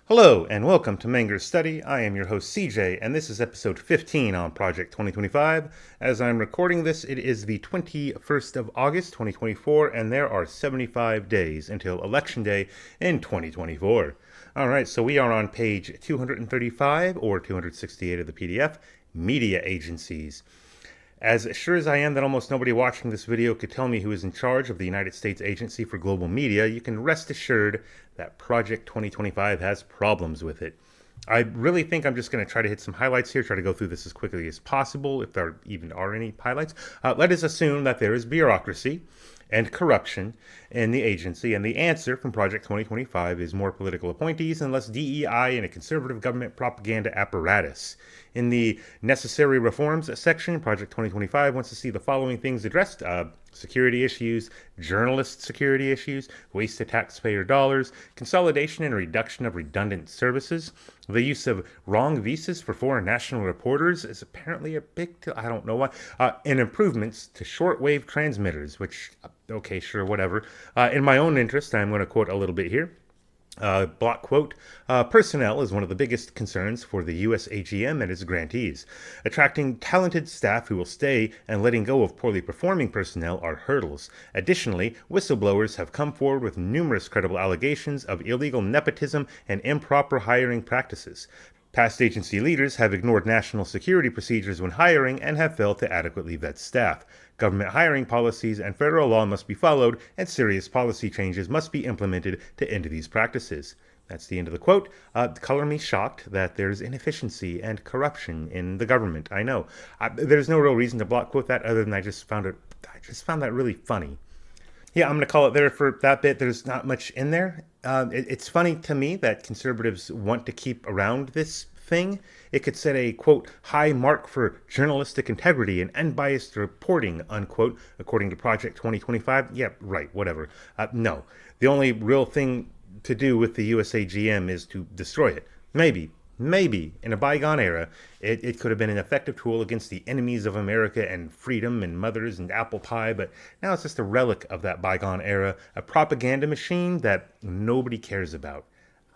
Hello and welcome to Manger's Study. I am your host CJ, and this is episode 15 on Project 2025. As I'm recording this, it is the 21st of August 2024, and there are 75 days until Election Day in 2024. Alright, so we are on page 235 or 268 of the PDF, Media Agencies. As sure as I am that almost nobody watching this video could tell me who is in charge of the United States Agency for Global Media, you can rest assured that Project 2025 has problems with it. I really think I'm just going to try to hit some highlights here, try to go through this as quickly as possible, if there even are any highlights. Let us assume that there is bureaucracy and corruption in the agency, and the answer from Project 2025 is more political appointees and less DEI and a conservative government propaganda apparatus. In the necessary reforms section, Project 2025 wants to see the following things addressed: security issues, journalist security issues, waste of taxpayer dollars, consolidation and reduction of redundant services. The use of wrong visas for foreign national reporters is apparently a big deal. I don't know why. And improvements to shortwave transmitters, which, okay, sure, whatever. In my own interest, I'm going to quote a little bit here. Block quote, personnel is one of the biggest concerns for the U.S. AGM and its grantees. Attracting talented staff who will stay and letting go of poorly performing personnel are hurdles. Additionally, whistleblowers have come forward with numerous credible allegations of illegal nepotism and improper hiring practices. Past agency leaders have ignored national security procedures when hiring and have failed to adequately vet staff. Government hiring policies and federal law must be followed, and serious policy changes must be implemented to end these practices. That's the end of the quote. Color me shocked that there's inefficiency and corruption in the government. I know. There's no real reason to block quote that other than I just found that really funny. Yeah, I'm going to call it there for that bit. There's not much in there. It's funny to me that conservatives want to keep around this thing. It could set a, quote, high mark for journalistic integrity and unbiased reporting, unquote, according to Project 2025. Yeah, right, whatever. No, the only real thing to do with the USAGM is to destroy it. Maybe, in a bygone era, it could have been an effective tool against the enemies of America and freedom and mothers and apple pie, but now it's just a relic of that bygone era, a propaganda machine that nobody cares about.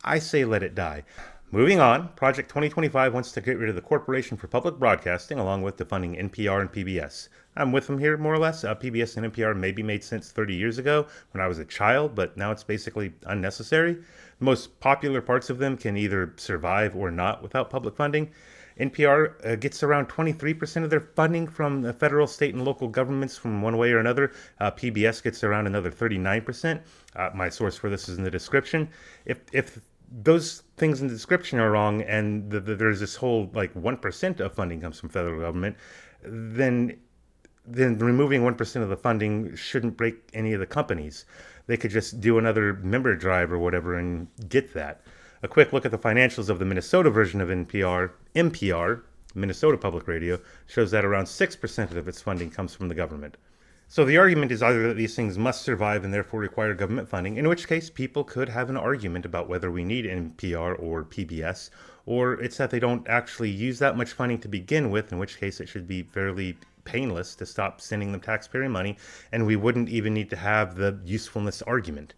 I say let it die. Moving on, Project 2025 wants to get rid of the Corporation for Public Broadcasting along with defunding NPR and PBS. I'm with them here, more or less. PBS and NPR maybe made sense 30 years ago when I was a child, but now it's basically unnecessary. The most popular parts of them can either survive or not without public funding. NPR gets around 23% of their funding from the federal, state, and local governments from one way or another. PBS gets around another 39%. My source for this is in the description. If those things in the description are wrong and there's this whole like 1% of funding comes from federal government, then removing 1% of the funding shouldn't break any of the companies. They could just do another member drive or whatever and get that. A quick look at the financials of the Minnesota version of MPR, Minnesota Public Radio, shows that around 6% of its funding comes from the government. So the argument is either that these things must survive and therefore require government funding, in which case people could have an argument about whether we need NPR or PBS, or it's that they don't actually use that much funding to begin with, in which case it should be fairly painless to stop sending them taxpayer money, and we wouldn't even need to have the usefulness argument.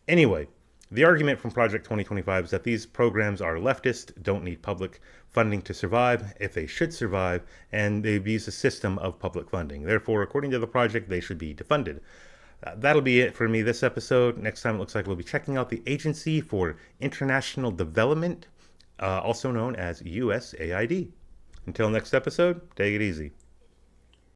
Anyway, the argument from Project 2025 is that these programs are leftist, don't need public funding to survive, if they should survive, and they abuse a system of public funding. Therefore, according to the project, they should be defunded. That'll be it for me this episode. Next time, it looks like we'll be checking out the Agency for International Development, also known as USAID. Until next episode, take it easy.